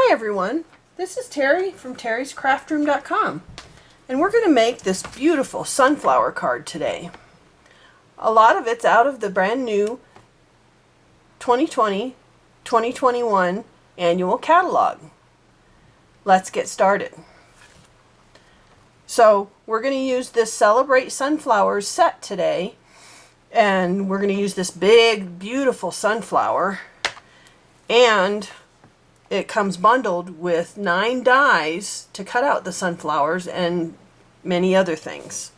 Hi everyone, this is Terry from terryscraftroom.com, and we're going to make this beautiful sunflower card today. A lot of it's out of the brand new 2020-2021 annual catalog. Let's get started. So we're going to use this Celebrate Sunflowers set today, and we're going to use this big beautiful sunflower, and it comes bundled with 9 dies to cut out the sunflowers and many other things.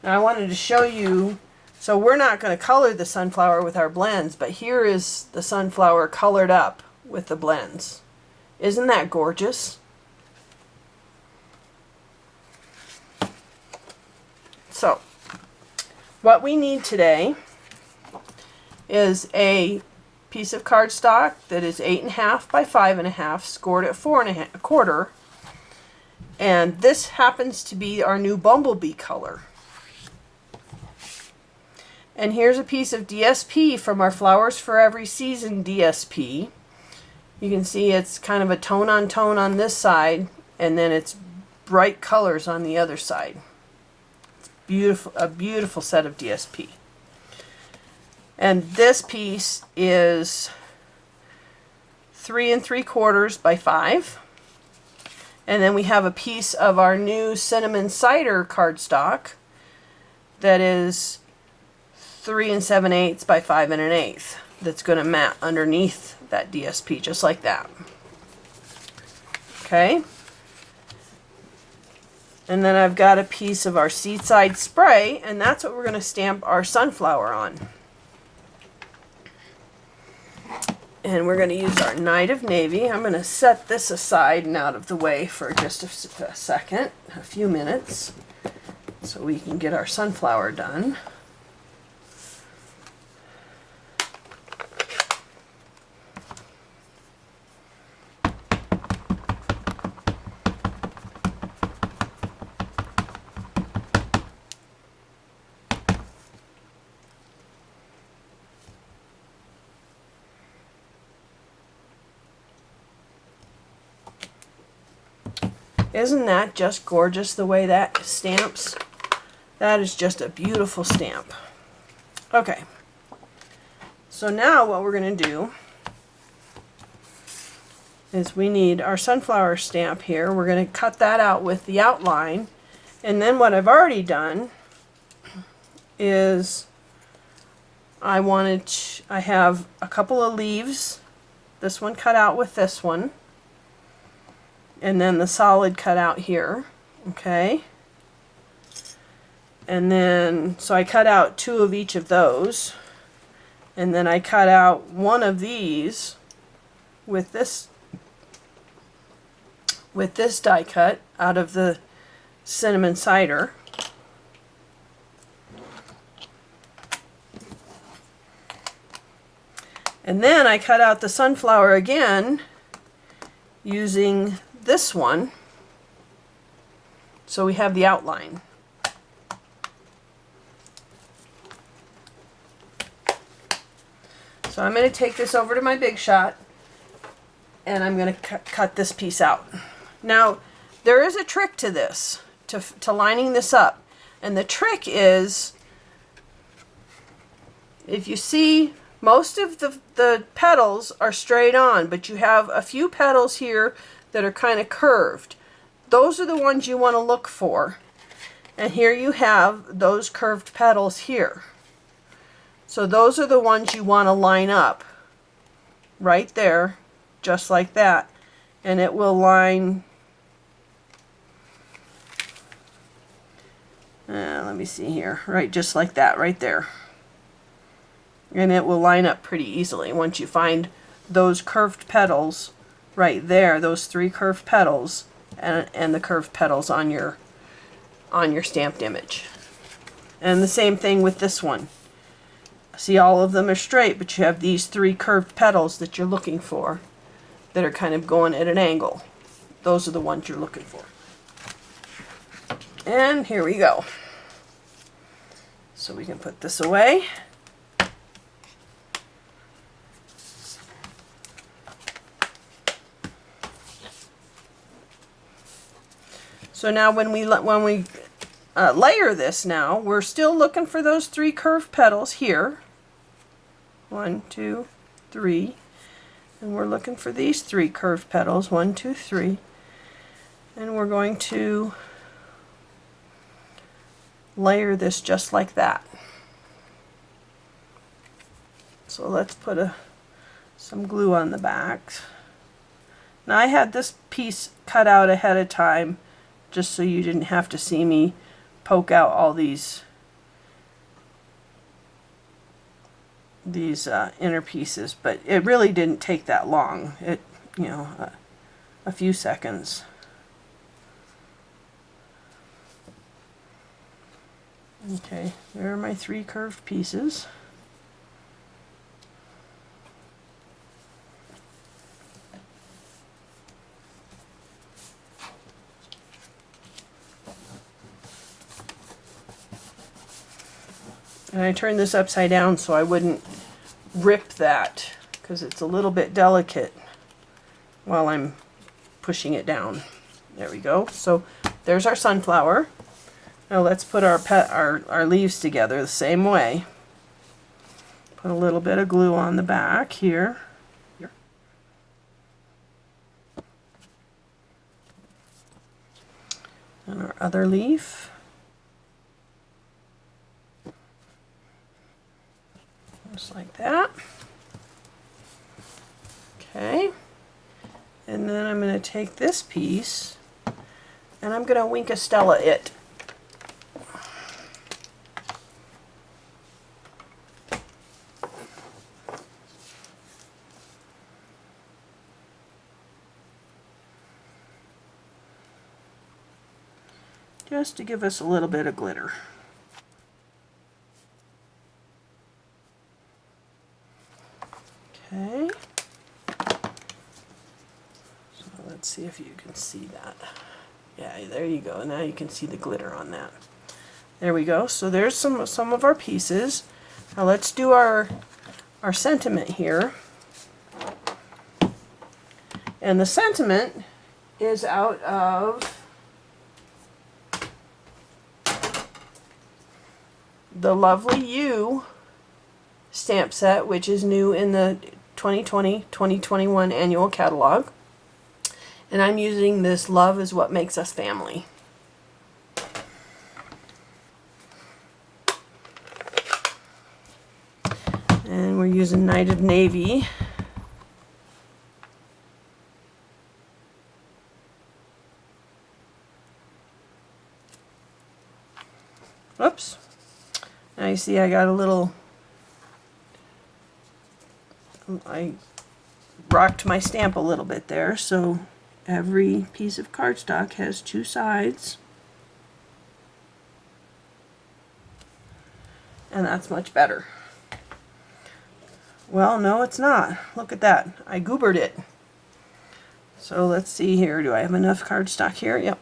Now I wanted to show you, so we're not going to color the sunflower with our blends, but here is the sunflower colored up with the blends. Isn't that gorgeous? So, what we need today is a piece of cardstock that is 8.5 by 5.5, scored at 4.25, and this happens to be our new bumblebee color. And here's a piece of DSP from our Flowers for Every Season DSP. You can see it's kind of a tone on tone on this side, and then it's bright colors on the other side. It's beautiful, a beautiful set of DSP. And this piece is 3 3/4 by 5. And then we have a piece of our new cinnamon cider cardstock that is 3 7/8 by 5 1/8. That's going to mat underneath that DSP just like that. Okay. And then I've got a piece of our Seaside spray, and that's what we're going to stamp our sunflower on. And we're going to use our Night of Navy. I'm going to set this aside and out of the way for just a second, a few minutes, so we can get our sunflower done. Isn't that just gorgeous the way that stamps? That is just a beautiful stamp. Okay, so now what we're going to do is we need our sunflower stamp here. We're going to cut that out with the outline, and then what I've already done is I have a couple of leaves, this one cut out with this one, and then the solid cut out here, okay? And then, so I cut out 2 of each of those, and then I cut out 1 of these with this die cut out of the cinnamon cider. And then I cut out the sunflower again using this one, so we have the outline. So I'm going to take this over to my Big Shot, and I'm going to cut this piece out. Now there is a trick to this, to lining this up, and the trick is, if you see, most of the petals are straight on, but you have a few petals here that are kind of curved. Those are the ones you want to look for. And here you have those curved petals here. So those are the ones you want to line up right there, just like that. And it will line, let me see here, right, just like that right there. And it will line up pretty easily once you find those curved petals right there, those 3 curved petals, and the curved petals on your stamped image. And the same thing with this one. See, all of them are straight, but you have these 3 curved petals that you're looking for that are kind of going at an angle. Those are the ones you're looking for. And here we go. So we can put this away. So now when we layer this now, we're still looking for those 3 curved petals here. 1, 2, 3. And we're looking for these 3 curved petals. 1, 2, 3. And we're going to layer this just like that. So let's put some glue on the back. Now I had this piece cut out ahead of time just so you didn't have to see me poke out all these inner pieces, but it really didn't take that long. It, you know, a few seconds. Okay, there are my 3 curved pieces. And I turned this upside down so I wouldn't rip that, because it's a little bit delicate while I'm pushing it down. There we go. So there's our sunflower. Now let's put our leaves together the same way. Put a little bit of glue on the back here. And our other leaf. Just like that. Okay. And then I'm going to take this piece and I'm going to Wink Stella it. Just to give us a little bit of glitter. Okay. So let's see if you can see that. Yeah, there you go. Now you can see the glitter on that. There we go. So there's some of our pieces. Now let's do our sentiment here. And the sentiment is out of the Lovely You stamp set, which is new in the 2020-2021 annual catalog. And I'm using this Love Is What Makes Us Family. And we're using Night of Navy. Oops. Now you see I got a little, I rocked my stamp a little bit there, so every piece of cardstock has 2 sides. And that's much better. Well, no, it's not. Look at that. I goobered it. So let's see here. Do I have enough cardstock here? Yep.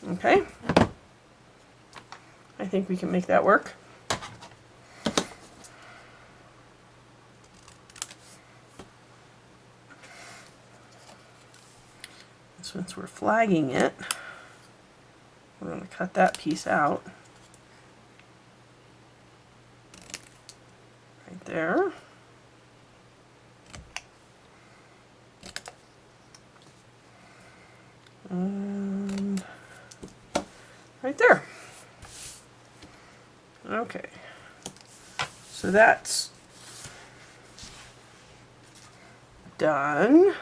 Okay. I think we can make that work. Since we're flagging it, we're going to cut that piece out. Right there. And right there. Okay. So that's done.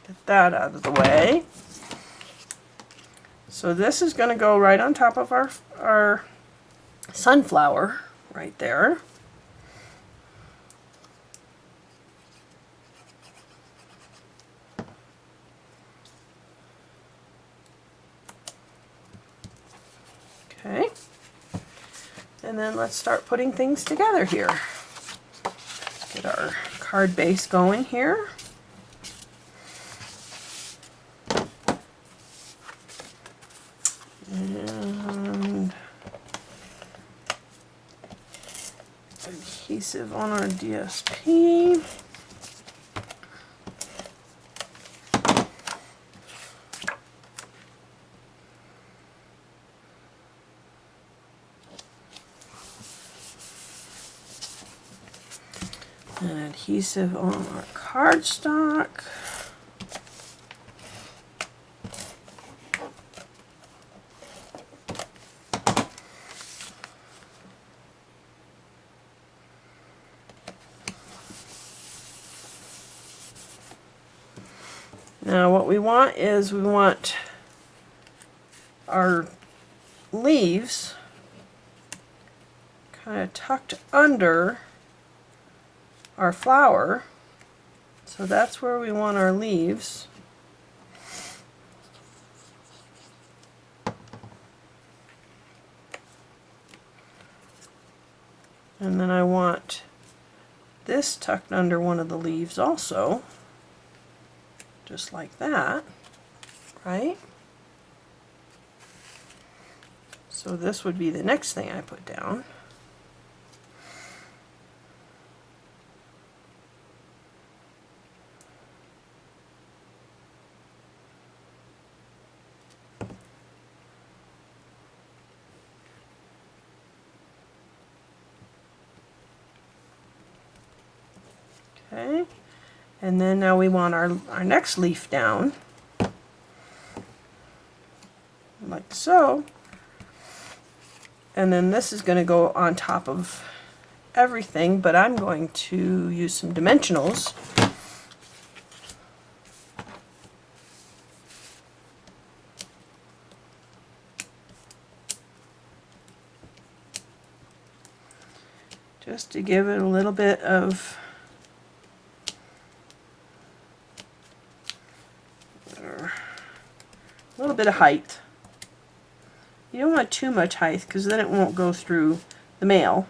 Get that out of the way. So this is going to go right on top of our sunflower right there. Okay. And then let's start putting things together here. Get our card base going here. And adhesive on our DSP. And adhesive on our cardstock. Now what we want is we want our leaves kind of tucked under our flower. So that's where we want our leaves. And then I want this tucked under one of the leaves also. Just like that, right? So this would be the next thing I put down. Okay. And then now we want our next leaf down, like so. And then this is going to go on top of everything, but I'm going to use some dimensionals. Just to give it a little bit of height. You don't want too much height because then it won't go through the mail.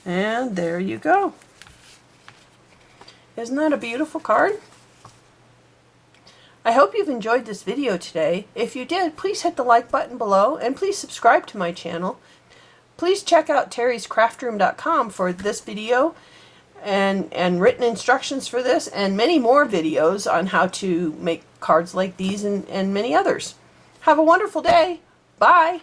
And there you go. Isn't that a beautiful card? I hope you've enjoyed this video today. If you did, please hit the like button below and please subscribe to my channel. Please check out terryscraftroom.com for this video and written instructions for this and many more videos on how to make cards like these and many others. Have a wonderful day. Bye.